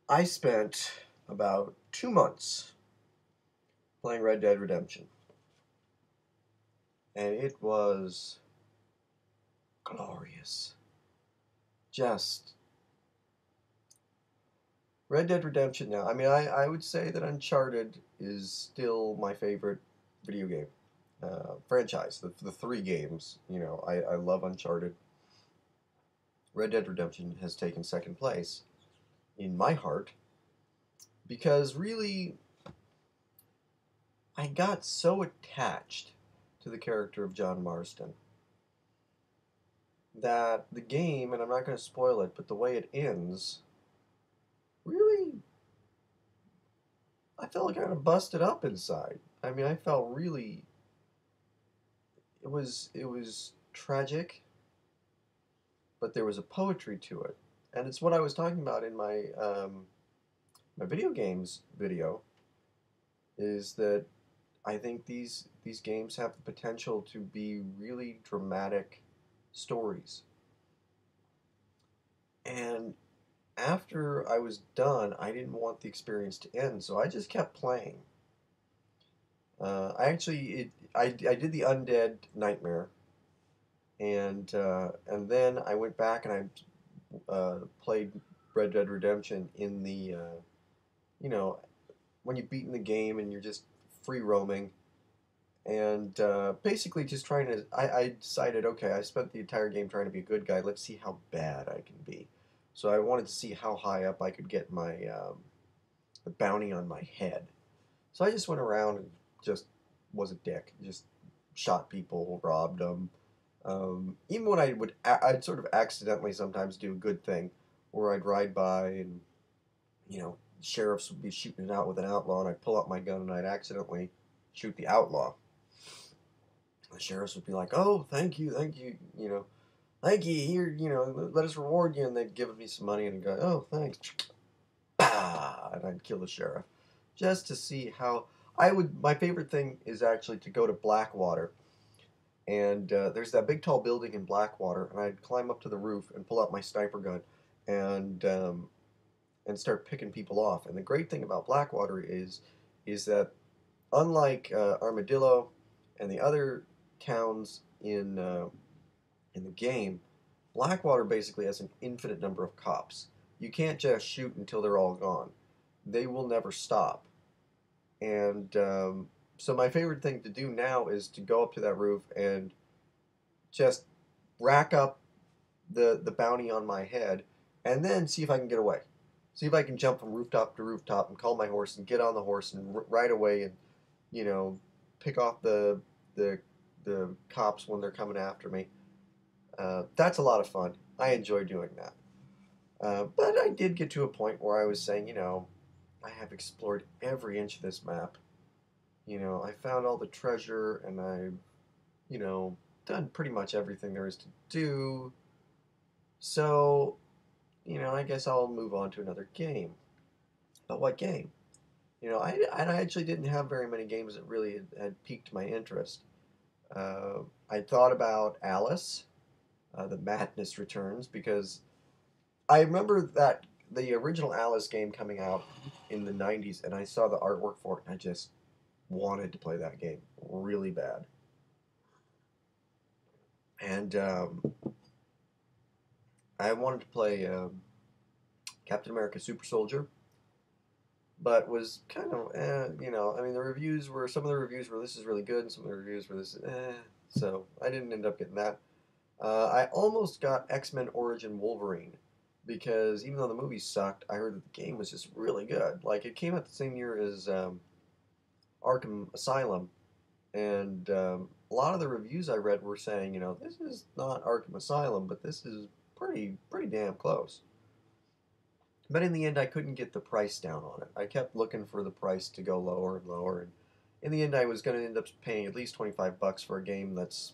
I spent about 2 months playing Red Dead Redemption, and it was glorious. Just Red Dead Redemption now. I would say that Uncharted is still my favorite video game franchise. The three games, I love Uncharted. Red Dead Redemption has taken second place in my heart because really I got so attached to the character of John Marston that the game, and I'm not going to spoil it, but the way it ends, really, I felt kind of busted up inside. I felt really, it was tragic, but there was a poetry to it, and it's what I was talking about in my video games video. Is that I think these games have the potential to be really dramatic stories, and after I was done, I didn't want the experience to end, so I just kept playing. I did the Undead Nightmare, and then I went back and I played Red Dead Redemption in the you know when you've beaten the game and you're just free roaming, and basically just trying to. I decided, okay, I spent the entire game trying to be a good guy. Let's see how bad I can be. So I wanted to see how high up I could get my the bounty on my head. So I just went around and just was a dick. Just shot people, robbed them. Even when I'd sort of accidentally sometimes do a good thing, where I'd ride by and sheriffs would be shooting it out with an outlaw, and I'd pull out my gun and I'd accidentally shoot the outlaw. The sheriffs would be like, "Oh, thank you, thank you. Here, let us reward you," and they'd give me some money and I'd go, "Oh, thanks." Bah! And I'd kill the sheriff, just to see how I would. My favorite thing is actually to go to Blackwater, and there's that big tall building in Blackwater, and I'd climb up to the roof and pull out my sniper gun, and start picking people off. And the great thing about Blackwater is that unlike Armadillo and the other towns in the game, Blackwater basically has an infinite number of cops. You can't just shoot until they're all gone. They will never stop. And so my favorite thing to do now is to go up to that roof and just rack up the bounty on my head, and then see if I can get away. See if I can jump from rooftop to rooftop and call my horse and get on the horse and ride away and you know pick off the the cops when they're coming after me. That's a lot of fun. I enjoy doing that. But I did get to a point where I was saying, I have explored every inch of this map. I found all the treasure and I've, done pretty much everything there is to do. So, I guess I'll move on to another game. But what game? I actually didn't have very many games that really had piqued my interest. I thought about Alice, The Madness Returns, because I remember that the original Alice game coming out in the 90s, and I saw the artwork for it, and I just wanted to play that game really bad. And I wanted to play Captain America Super Soldier, but was kind of, the reviews were, some of the reviews were this is really good, and some of the reviews were this, so I didn't end up getting that. I almost got X-Men Origin Wolverine because even though the movie sucked, I heard that the game was just really good. Like, it came out the same year as Arkham Asylum, and a lot of the reviews I read were saying, this is not Arkham Asylum, but this is pretty damn close. But in the end, I couldn't get the price down on it. I kept looking for the price to go lower and lower, and in the end, I was going to end up paying at least $25 for a game that's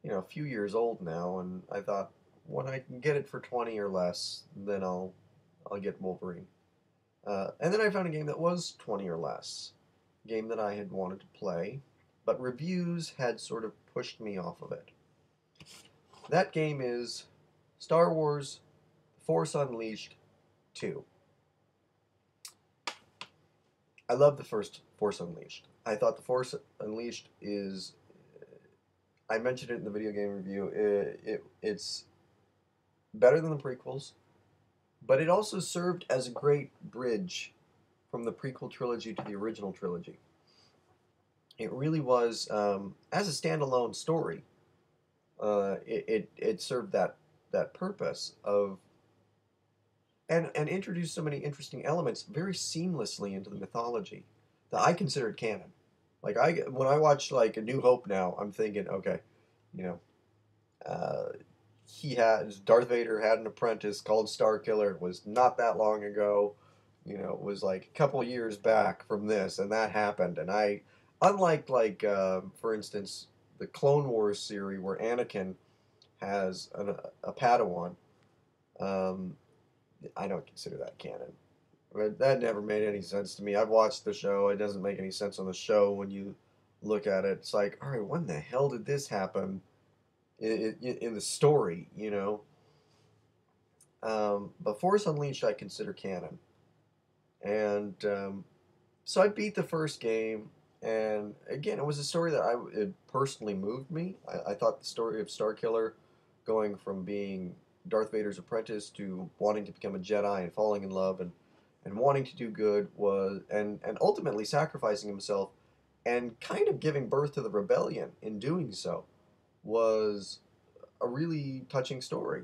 a few years old now, and I thought when I can get it for 20 or less, then I'll get Wolverine. And then I found a game that was 20 or less, a game that I had wanted to play, but reviews had sort of pushed me off of it. That game is Star Wars Force Unleashed 2. I love the first Force Unleashed. I thought the Force Unleashed is. I mentioned it in the video game review. It's better than the prequels, but it also served as a great bridge from the prequel trilogy to the original trilogy. It really was, as a standalone story. It served that purpose of and introduced so many interesting elements very seamlessly into the mythology that I considered canon. Like when I watch like A New Hope now, I'm thinking, okay, you know, uh, Darth Vader had an apprentice called Starkiller. It was not that long ago. You know, it was like a couple years back from this, and that happened. And unlike like for instance, the Clone Wars series where Anakin has a Padawan. Um, I don't consider that canon. But that never made any sense to me. I've watched the show. It doesn't make any sense on the show when you look at it. It's like, all right, when the hell did this happen in the story? You know. But Force Unleashed, I consider canon, and so I beat the first game. And again, it was a story that it personally moved me. I thought the story of Starkiller going from being Darth Vader's apprentice to wanting to become a Jedi and falling in love and wanting to do good was and ultimately sacrificing himself and kind of giving birth to the rebellion in doing so was a really touching story.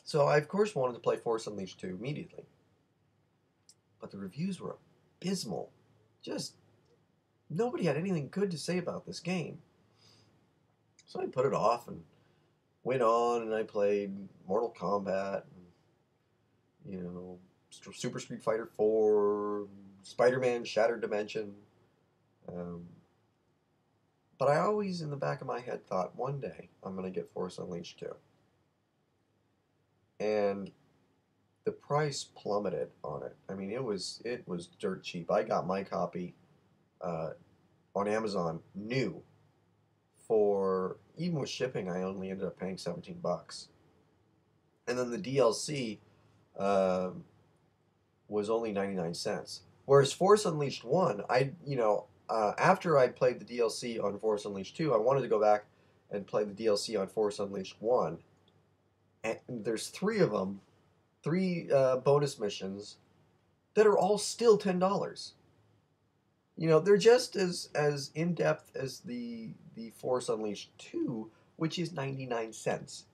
So I of course wanted to play Force Unleashed 2 immediately, but the reviews were abysmal. Just nobody had anything good to say about this game. So I put it off and went on and I played Mortal Kombat, and, Super Street Fighter 4, Spider-Man Shattered Dimension. Um, but I always, in the back of my head, thought one day I'm going to get Force Unleashed 2. And the price plummeted on it. I mean, it was dirt cheap. I got my copy uh, on Amazon new for even with shipping. I only ended up paying $17, and then the DLC um was only 99 cents. Whereas Force Unleashed 1, after I played the DLC on Force Unleashed 2, I wanted to go back and play the DLC on Force Unleashed 1. And there's three of them, three bonus missions that are all still $10. They're just as in depth as the Force Unleashed 2, which is 99 cents.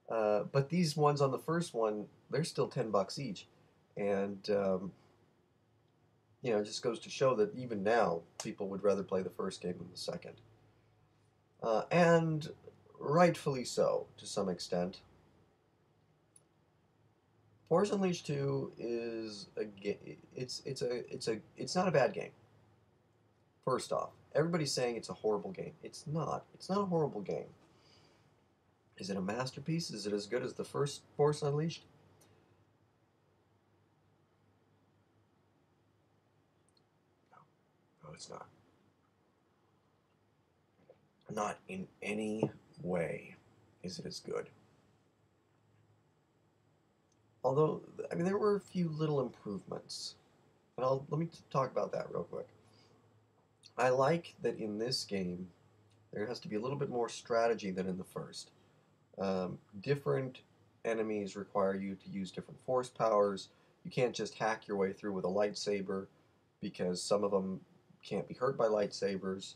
But these ones on the first one, they're still $10 each, and it just goes to show that even now people would rather play the first game than the second, and rightfully so to some extent. Force Unleashed 2 is it's not a bad game. First off, everybody's saying it's a horrible game. It's not. It's not a horrible game. Is it a masterpiece? Is it as good as the first Force Unleashed? No, no, it's not. Not in any way is it as good. Although, I mean, there were a few little improvements. And let me talk about that real quick. I like that in this game, there has to be a little bit more strategy than in the first. Different enemies require you to use different force powers. You can't just hack your way through with a lightsaber because some of them can't be hurt by lightsabers.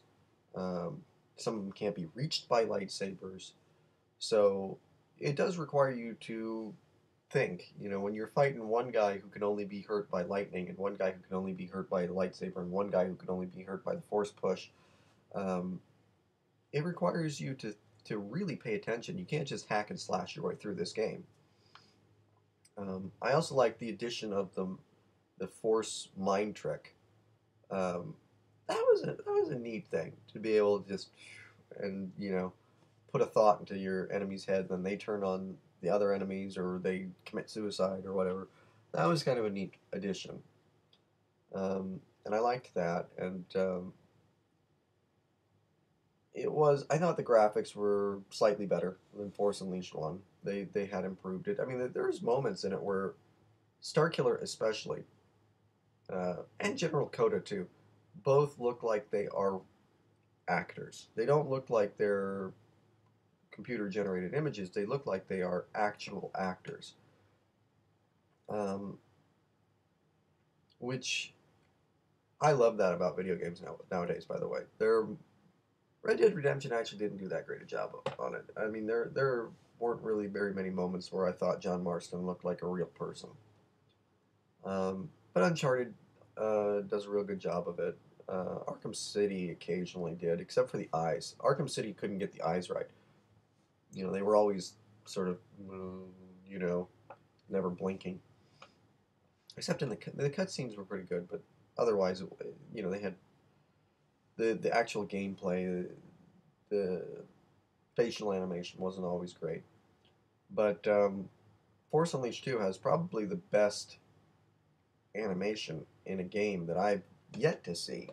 Um, some of them can't be reached by lightsabers. So it does require you to think. When you're fighting one guy who can only be hurt by lightning, and one guy who can only be hurt by the lightsaber, and one guy who can only be hurt by the force push, um, it requires you to really pay attention. You can't just hack and slash your way through this game. I also like the addition of the force mind trick. Um, that was a neat thing to be able to just and put a thought into your enemy's head, and then they turn on the other enemies, or they commit suicide, or whatever. That was kind of a neat addition, and I liked that. And I thought the graphics were slightly better than Force Unleashed 1. They had improved it. I mean, there's moments in it where Starkiller especially, and General Coda too, both look like they are actors. They don't look like they're computer generated images. They look like they are actual actors. Um, which I love that about video games nowadays. By the way, Red Dead Redemption actually didn't do that great a job on it. I mean, there weren't really very many moments where I thought John Marston looked like a real person. But Uncharted does a real good job of it. Arkham City occasionally did, except for the eyes. Arkham City couldn't get the eyes right. You know, they were always sort of, you know, never blinking. Except in the cutscenes were pretty good, but otherwise, you know, they had the actual gameplay, the facial animation wasn't always great. But Force Unleashed 2 has probably the best animation in a game that I've yet to see.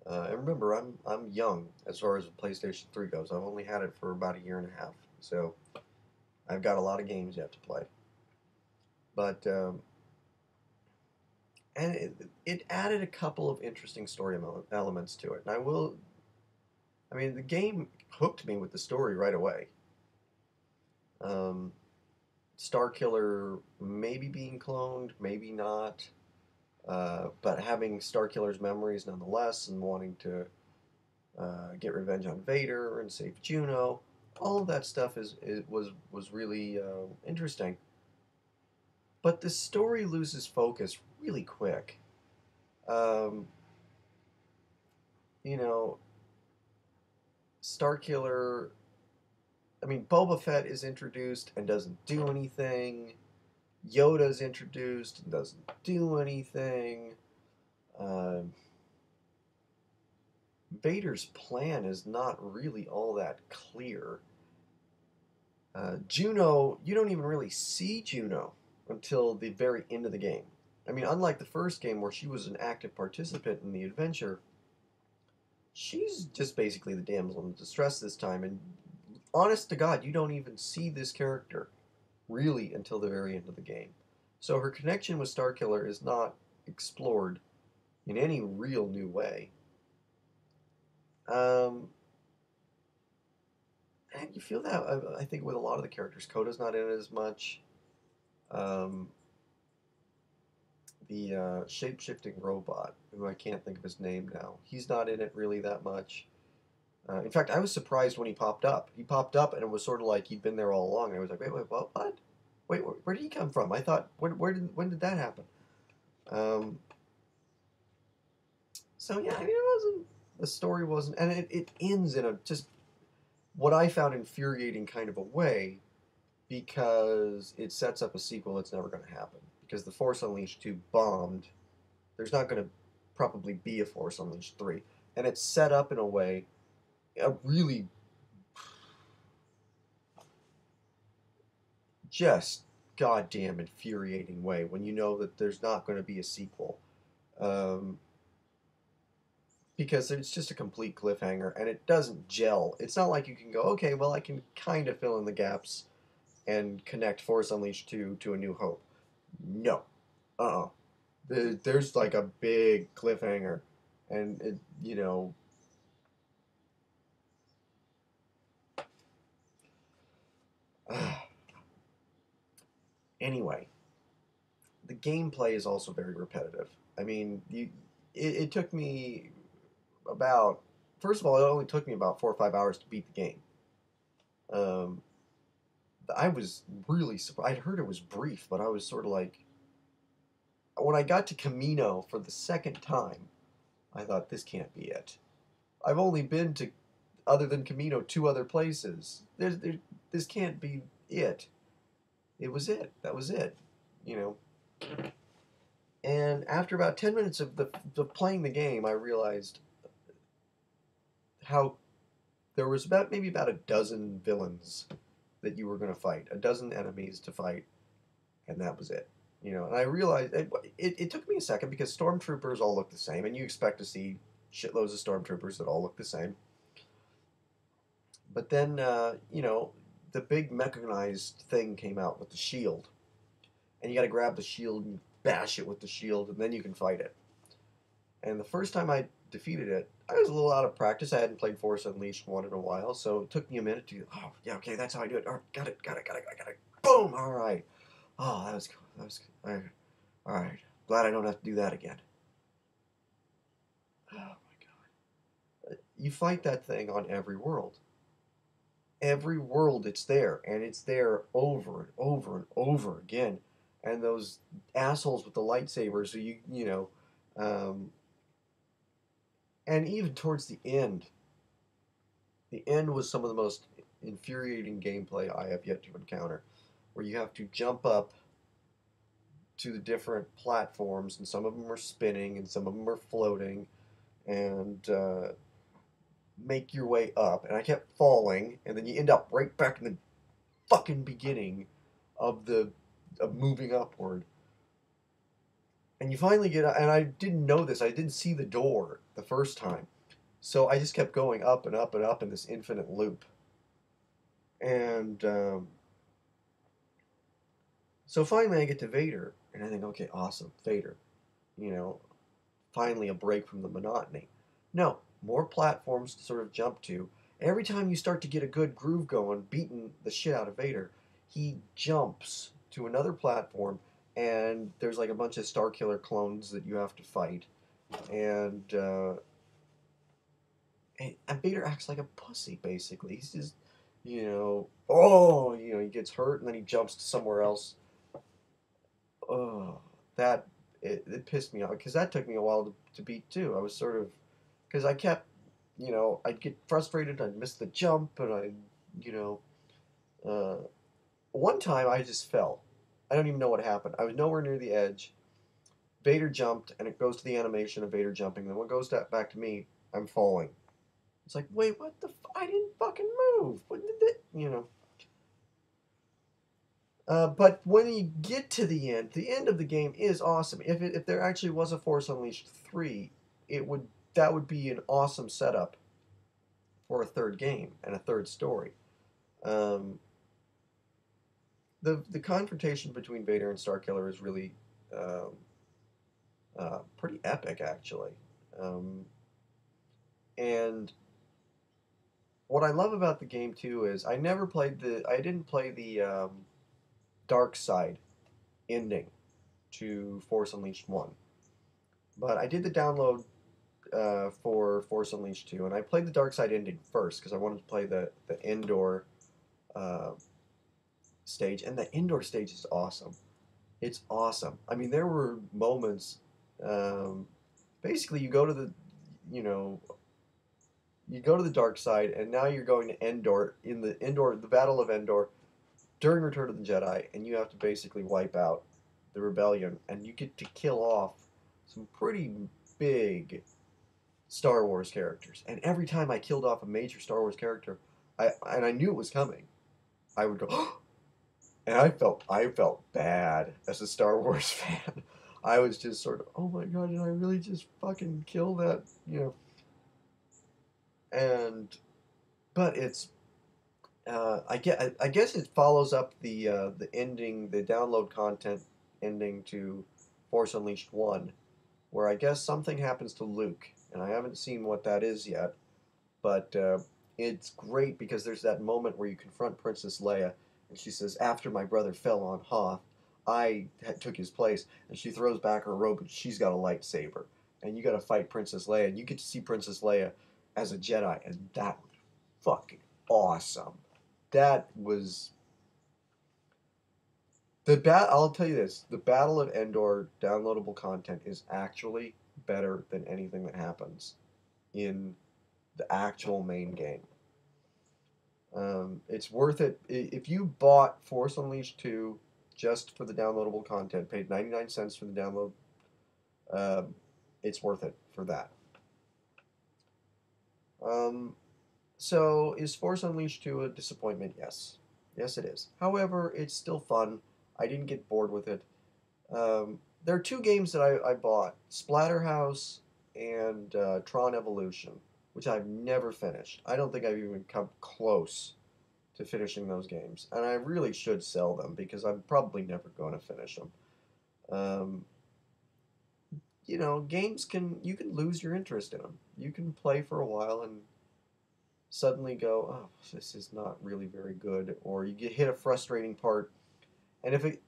And remember, I'm young as far as PlayStation 3 goes. I've only had it for about a year and a half, so I've got a lot of games yet to play. But and it added a couple of interesting story elements to it. And I mean, the game hooked me with the story right away. Um, Starkiller maybe being cloned, maybe not, but having Starkiller's memories nonetheless, and wanting to get revenge on Vader and save Juno. All of that stuff was really interesting. But the story loses focus really quick. Um, you know, Starkiller. I mean, Boba Fett is introduced and doesn't do anything. Yoda's introduced and doesn't do anything. Um, Vader's plan is not really all that clear. Juno, you don't even really see Juno until the very end of the game. I mean, unlike the first game where she was an active participant in the adventure, she's just basically the damsel in distress this time. And honest to God, you don't even see this character really until the very end of the game. So her connection with Starkiller is not explored in any real new way. Um, and you feel that, I think, with a lot of the characters. Coda's not in it as much. Um, the shape-shifting robot, who I can't think of his name now, he's not in it really that much. In fact, I was surprised when he popped up. He popped up, and it was sort of like he'd been there all along. And I was like, wait, what? Wait, where did he come from? I thought, when did that happen? Um, so yeah, I mean, the story wasn't, and it ends in a just what I found infuriating kind of a way, because it sets up a sequel that's never going to happen. Because The Force Unleashed 2 bombed. There's not going to probably be a Force Unleashed 3. And it's set up in a way, a really just goddamn infuriating way, when you know that there's not going to be a sequel. Um, because it's just a complete cliffhanger and it doesn't gel. It's not like you can go, okay, well, I can kind of fill in the gaps and connect Force Unleashed 2 to A New Hope. No. Uh-uh. There's like a big cliffhanger, and it, you know, anyway, the gameplay is also very repetitive. I mean, it took me about, first of all, it only took me about 4 or 5 hours to beat the game. Um, I was really surprised. I'd heard it was brief, but I was sort of like, when I got to Camino for the second time, I thought, this can't be it. I've only been to, other than Camino, two other places. This can't be it. It was it. That was it. You know. And after about 10 minutes of playing the game, I realized how there was maybe about a dozen villains that you were going to fight, a dozen enemies to fight, and that was it. You know, and I realized it took me a second, because stormtroopers all look the same, and you expect to see shitloads of stormtroopers that all look the same. But then, you know, the big mechanized thing came out with the shield, and you got to grab the shield and bash it with the shield, and then you can fight it. And the first time I defeated it, I was a little out of practice. I hadn't played Force Unleashed 1 in a while, so it took me a minute to, oh, yeah, okay, that's how I do it. Oh, got it, I got it. Boom! All right. Oh, that was cool. That was good. All right. Glad I don't have to do that again. Oh, my God. You fight that thing on every world. Every world it's there, and it's there over and over and over again. And those assholes with the lightsabers, so um, and even towards the end was some of the most infuriating gameplay I have yet to encounter, where you have to jump up to the different platforms, and some of them are spinning, and some of them are floating, and make your way up. And I kept falling, and then you end up right back in the fucking beginning of the of moving upward. And you finally get, and I didn't know this. I didn't see the door the first time, so I just kept going up and up and up in this infinite loop. And so finally, I get to Vader, and I think, okay, awesome, Vader. You know, finally a break from the monotony. No, more platforms to sort of jump to. Every time you start to get a good groove going, beating the shit out of Vader, he jumps to another platform, and there's like a bunch of Starkiller clones that you have to fight, and and Vader acts like a pussy basically. He's just, he gets hurt and then he jumps to somewhere else. Oh, that it pissed me off because that took me a while to beat too. I was sort of because I kept, I'd get frustrated, I'd miss the jump, and you know, uh, one time I just fell. I don't even know what happened. I was nowhere near the edge. Vader jumped, and it goes to the animation of Vader jumping. Then when it goes back to me, I'm falling. It's like, wait, what the? I didn't fucking move. What did it? But when you get to the end of the game is awesome. If there actually was a Force Unleashed 3, that would be an awesome setup for a third game and a third story. Um, the confrontation between Vader and Starkiller is really um, pretty epic, actually. Um, and what I love about the game too is I didn't play the dark side ending to Force Unleashed 1. But I did the download for Force Unleashed 2, and I played the dark side ending first because I wanted to play the Endor uh, stage, and the Endor stage is awesome. It's awesome. I mean, there were moments. Um, basically, you know, you go to the dark side, and now you're going to Endor the Battle of Endor during Return of the Jedi, and you have to basically wipe out the rebellion, and you get to kill off some pretty big Star Wars characters. And every time I killed off a major Star Wars character, I knew it was coming, I would go, and I felt bad as a Star Wars fan. I was just sort of, oh my god, did I really just fucking kill that? And but it's I guess it follows up the ending, the download content ending to Force Unleashed 1, where I guess something happens to Luke, and I haven't seen what that is yet, but it's great because there's that moment where you confront Princess Leia, and she says, "After my brother fell on Hoth, took his place," and she throws back her robe, and she's got a lightsaber, and you got to fight Princess Leia, and you get to see Princess Leia as a Jedi, and that was fucking awesome. That was I'll tell you this: the Battle of Endor downloadable content is actually better than anything that happens in the actual main game. It's worth it if you bought Force Unleashed 2 just for the downloadable content, paid 99 cents for the download. Um, it's worth it for that. Um, so is Force Unleashed 2 a disappointment? Yes, yes, it is. However, it's still fun. I didn't get bored with it. There are two games that I bought: Splatterhouse and Tron Evolution, which I've never finished. I don't think I've even come close to finishing those games, and I really should sell them because I'm probably never going to finish them. Um, games you can lose your interest in them. You can play for a while and suddenly go, oh, this is not really very good, or you get hit a frustrating part, and if it,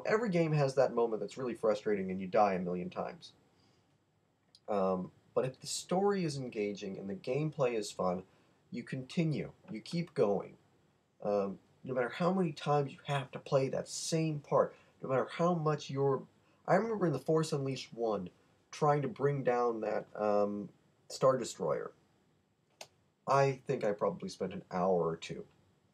every game has that moment that's really frustrating and you die a million times. But if the story is engaging and the gameplay is fun, you continue, you keep going. No matter how many times you have to play that same part, no matter how much you're. I remember in the Force Unleashed 1 trying to bring down that Star Destroyer. I think I probably spent an hour or two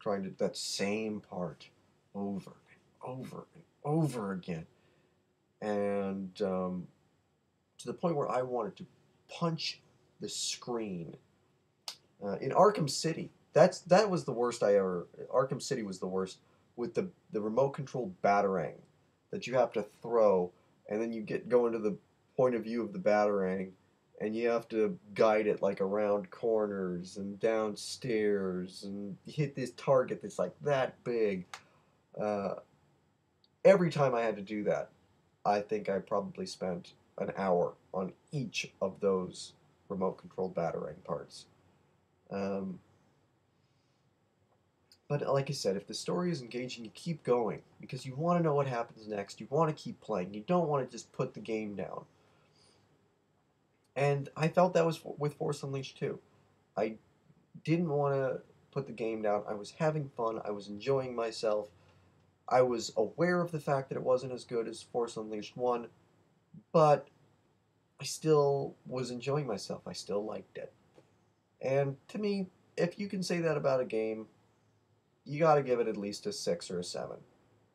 trying to that same part over and over and over again. And to the point where I wanted to punch the screen. In Arkham City, that was the worst I ever. Arkham City was the worst with the remote control batarang that you have to throw, and then you go into the point of view of the batarang, and you have to guide it like around corners and downstairs, and hit this target that's like that big. Uh, every time I had to do that, I think I probably spent an hour on each of those remote control batarang parts. Um, but like I said, if the story is engaging, you keep going because you want to know what happens next. You want to keep playing. You don't want to just put the game down. And I felt that was with Force Unleashed too. I didn't want to put the game down. I was having fun. I was enjoying myself. I was aware of the fact that it wasn't as good as Force Unleashed 1, but I still was enjoying myself. I still liked it. And to me, if you can say that about a game, you got to give it at least a 6 or a 7.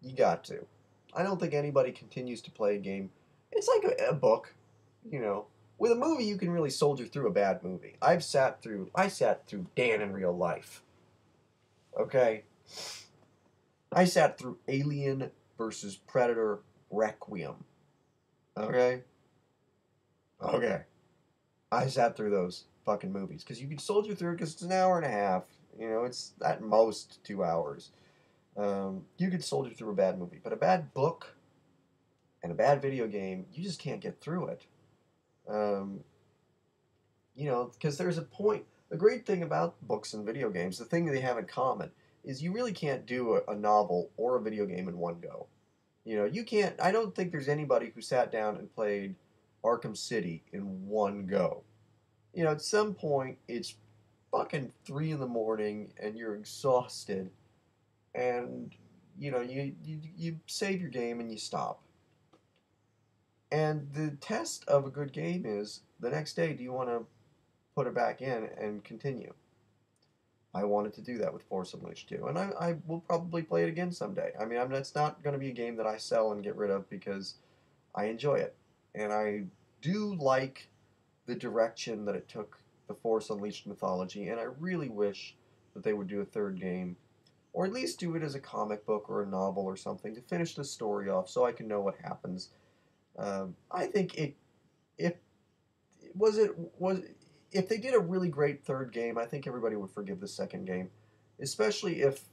You got to. I don't think anybody continues to play a game. It's like a book, you know. With a movie, you can really soldier through a bad movie. I sat through Dan in real life. Okay? I sat through Alien versus Predator Requiem. Okay? Okay. I sat through those fucking movies because you can soldier through it because it's an hour and a half. It's at most 2 hours. You could soldier through a bad movie, but a bad book and a bad video game, you just can't get through it. Um, because there's a point. The great thing about books and video games, the thing they have in common, is you really can't do a novel or a video game in one go. You can't. I don't think there's anybody who sat down and played Arkham City in one go. At some point, it's fucking 3 in the morning and you're exhausted, and you save your game and you stop. And the test of a good game is the next day, do you want to put it back in and continue? I wanted to do that with Force Unleashed 2, and I will probably play it again someday. I mean, that's not going to be a game that I sell and get rid of because I enjoy it. And I do like the direction that it took the Force Unleashed mythology, and I really wish that they would do a third game, or at least do it as a comic book or a novel or something to finish the story off so I can know what happens. I think if it was if they did a really great third game, I think everybody would forgive the second game, especially if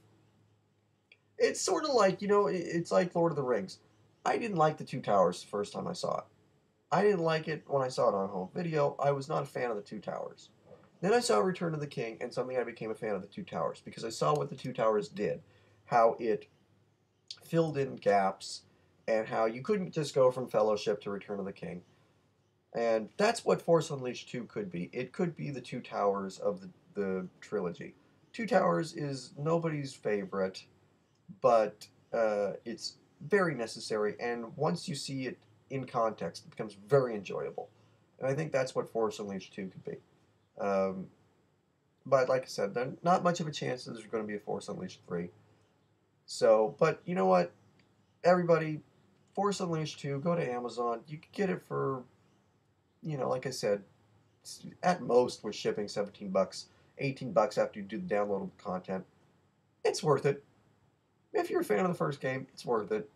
it's sort of like it's like Lord of the Rings. I didn't like the Two Towers the first time I saw it. I didn't like it when I saw it on home video. I was not a fan of the Two Towers. Then I saw Return of the King, and suddenly I became a fan of the Two Towers because I saw what the Two Towers did, how it filled in gaps, and how you couldn't just go from Fellowship to Return of the King. And that's what Force Unleashed 2 could be. It could be the Two Towers of the trilogy. Two Towers is nobody's favorite, but it's very necessary, and once you see it in context, it becomes very enjoyable. And I think that's what Force Unleashed 2 could be. Um, but like I said, there's not much of a chance that there's going to be a Force Unleashed 3. So, but you know what? Everybody, Force Unleashed 2, go to Amazon. You can get it for, like I said, at most with shipping $17, $18 after you do the downloadable content. It's worth it. If you're a fan of the first game, it's worth it.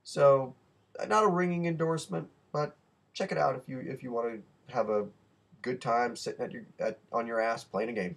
So, not a ringing endorsement, but check it out if you want to have a good time sitting on your ass playing a game.